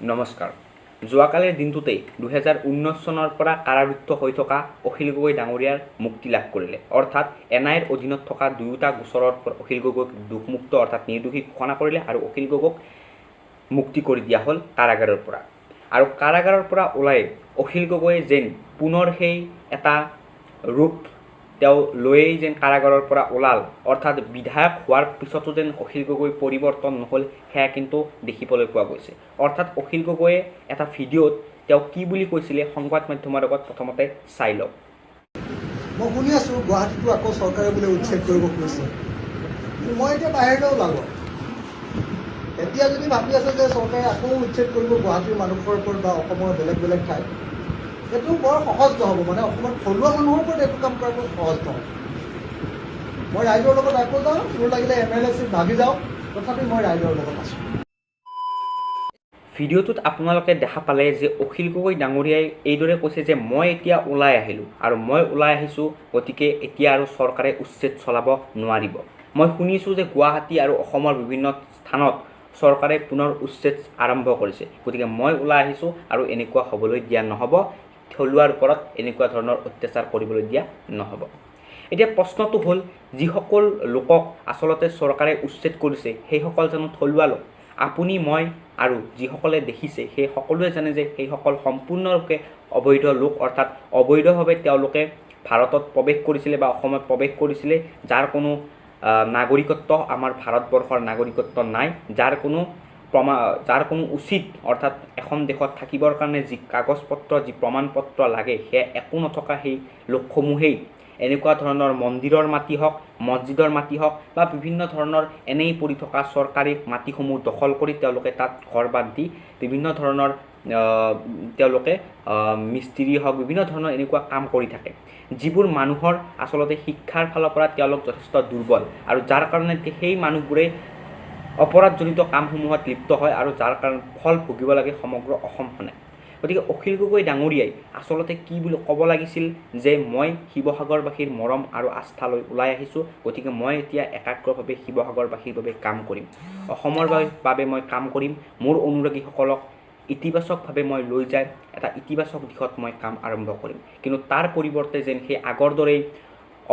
নমস্কাৰ। যোৱাকালিৰ দিনটোতেই 2019 চনৰ পৰা কাৰাৰুদ্ধ হৈ থকা অখিল গগৈ ডাঙৰীয়াৰ মুক্তি লাভ কৰিলে। অৰ্থাৎ এনআইৰ অধীনত থকা দুয়োটা গোচৰত অখিল গগৈক দোষমুক্ত অৰ্থাৎ নিৰ্দোষী ঘোষণা কৰিলে আৰু অখিল গগৈক মুক্তি কৰি দিয়া হ'ল কাৰাগাৰৰ পৰা। আৰু কাৰাগাৰৰ পৰা ওলাই অখিল গগৈয়ে যেন পুনৰ সেই এটা ৰূপ তেওঁ লৈয়েই যেন কাৰাগাৰৰ পৰা ওলাল, অৰ্থাৎ বিধায়ক হোৱাৰ পিছতো যেন অখিল গগৈ পৰিৱৰ্তন নহ'ল, সেয়া কিন্তু দেখিবলৈ পোৱা গৈছে। অৰ্থাৎ অখিল গগৈয়ে এটা ভিডিঅ'ত তেওঁ কি বুলি কৈছিলে সংবাদ মাধ্যমৰ আগত প্ৰথমতে চাই লওক। মই শুনি আছোঁ গুৱাহাটীটো আকৌ চৰকাৰে বোলে উচ্ছেদ কৰিব খুজিছে। মই এতিয়া বাহিৰলৈ ওলালোঁ। এতিয়া যদি ভাবি আছে যে চৰকাৰে আকৌ উচ্ছেদ কৰিব গুৱাহাটীৰ মানুহৰ ওপৰত বা অসমৰ বেলেগ বেলেগ ঠাইত, সেইটো বৰ সহজ নহ'ব। মানে অসমত থলুৱা মানুহৰ ওপৰত এইটো কাম কৰাটো সহজ নহয়। মই ৰাইজৰ লগত আকৌ যাওঁ, মোৰ লাগিলে MLA চিট ভাগি যাওঁ, তথাপি মই ৰাইজৰ লগত আছোঁ। ভিডিঅ'টোত আপোনালোকে দেখা পালে যে অখিল গগৈ ডাঙৰীয়াই এইদৰে কৈছে যে মই এতিয়া ওলাই আহিলোঁ আৰু মই ওলাই আহিছোঁ, গতিকে এতিয়া আৰু চৰকাৰে উচ্ছেদ চলাব নোৱাৰিব। মই শুনিছোঁ যে গুৱাহাটী আৰু অসমৰ বিভিন্ন স্থানত চৰকাৰে পুনৰ উচ্ছেদ আৰম্ভ কৰিছে, গতিকে মই ওলাই আহিছোঁ আৰু এনেকুৱা হ'বলৈ দিয়া নহ'ব, থলুৱাৰ ওপৰত এনেকুৱা ধৰণৰ অত্যাচাৰ কৰিবলৈ দিয়া নহ'ব। এতিয়া প্ৰশ্নটো হ'ল, যিসকল লোকক আচলতে চৰকাৰে উচ্ছেদ কৰিছে সেইসকল জানো থলুৱা লোক? আপুনি, মই আৰু যিসকলে দেখিছে সেই সকলোৱে জানে যে সেইসকল সম্পূৰ্ণৰূপে অবৈধ লোক, অৰ্থাৎ অবৈধভাৱে তেওঁলোকে ভাৰতত প্ৰৱেশ কৰিছিলে বা অসমত প্ৰৱেশ কৰিছিলে, যাৰ কোনো নাগৰিকত্ব আমাৰ ভাৰতবৰ্ষৰ নাগৰিকত্ব নাই, যাৰ কোনো উচিত অৰ্থাৎ এখন দেশত থাকিবৰ কাৰণে যি কাগজ পত্ৰ যি প্ৰমাণ পত্ৰ লাগে সেয়া একো নথকা সেই লোকসমূহেই এনেকুৱা ধৰণৰ মন্দিৰৰ মাটি হওক, মছজিদৰ মাটি হওক বা বিভিন্ন ধৰণৰ এনেই পৰি থকা চৰকাৰী মাটিসমূহ দখল কৰি তেওঁলোকে তাত ঘৰ বান্ধি বিভিন্ন ধৰণৰ তেওঁলোকে মিস্ত্ৰী হওক বিভিন্ন ধৰণৰ এনেকুৱা কাম কৰি থাকে, যিবোৰ মানুহৰ আচলতে শিক্ষাৰ ফালৰ পৰা তেওঁলোক যথেষ্ট দুৰ্বল আৰু যাৰ কাৰণে সেই মানুহবোৰে অপৰাধজনিত কামসমূহত লিপ্ত হয় আৰু যাৰ কাৰণে ফল ভুগিব লাগে সমগ্ৰ অসমখনে। গতিকে অখিল গগৈ ডাঙৰীয়াই আচলতে কি বুলি ক'ব লাগিছিল যে মই শিৱসাগৰবাসীৰ মৰম আৰু আস্থা লৈ ওলাই আহিছোঁ, গতিকে মই এতিয়া একাগ্ৰভাৱে শিৱসাগৰবাসীৰ বাবে কাম কৰিম, অসমৰ বাবে মই কাম কৰিম, মোৰ অনুৰাগীসকলক ইতিবাচকভাৱে মই লৈ যায় এটা ইতিবাচক দিশত মই কাম আৰম্ভ কৰিম। কিন্তু তাৰ পৰিৱৰ্তে যেন সেই আগৰ দৰেই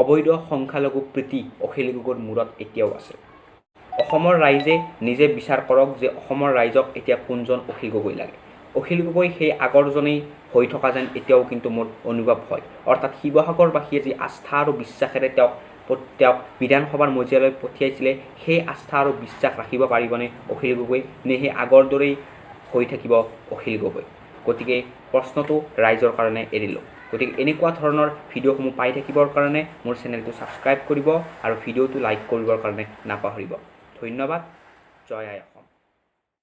অবৈধ সংখ্যালঘু প্ৰীতি অখিল গগৈৰ মূৰত এতিয়াও আছে। অসমৰ ৰাইজে নিজে বিচাৰ কৰক যে অসমৰ ৰাইজক এতিয়া কোনজন অখিল গগৈ লাগে। অখিল গগৈ সেই আগৰজনেই হৈ থকা যেন এতিয়াও কিন্তু মোৰ অনুভৱ হয়। অৰ্থাৎ শিৱসাগৰবাসীয়ে যি আস্থা আৰু বিশ্বাসেৰে তেওঁক বিধানসভাৰ মজিয়ালৈ পঠিয়াইছিলে, সেই আস্থা আৰু বিশ্বাস ৰাখিব পাৰিবনে অখিল গগৈ, নে সেই আগৰ দৰেই হৈ থাকিব অখিল গগৈ? গতিকে প্ৰশ্নটো ৰাইজৰ কাৰণে এৰিলোঁ। গতিকে এনেকুৱা ধৰণৰ ভিডিঅ'সমূহ পাই থাকিবৰ কাৰণে মোৰ চেনেলটো ছাবস্ক্ৰাইব কৰিব আৰু ভিডিঅ'টো লাইক কৰিবৰ কাৰণে নাপাহৰিব। ধন্যবাদ। জয় আই অসম।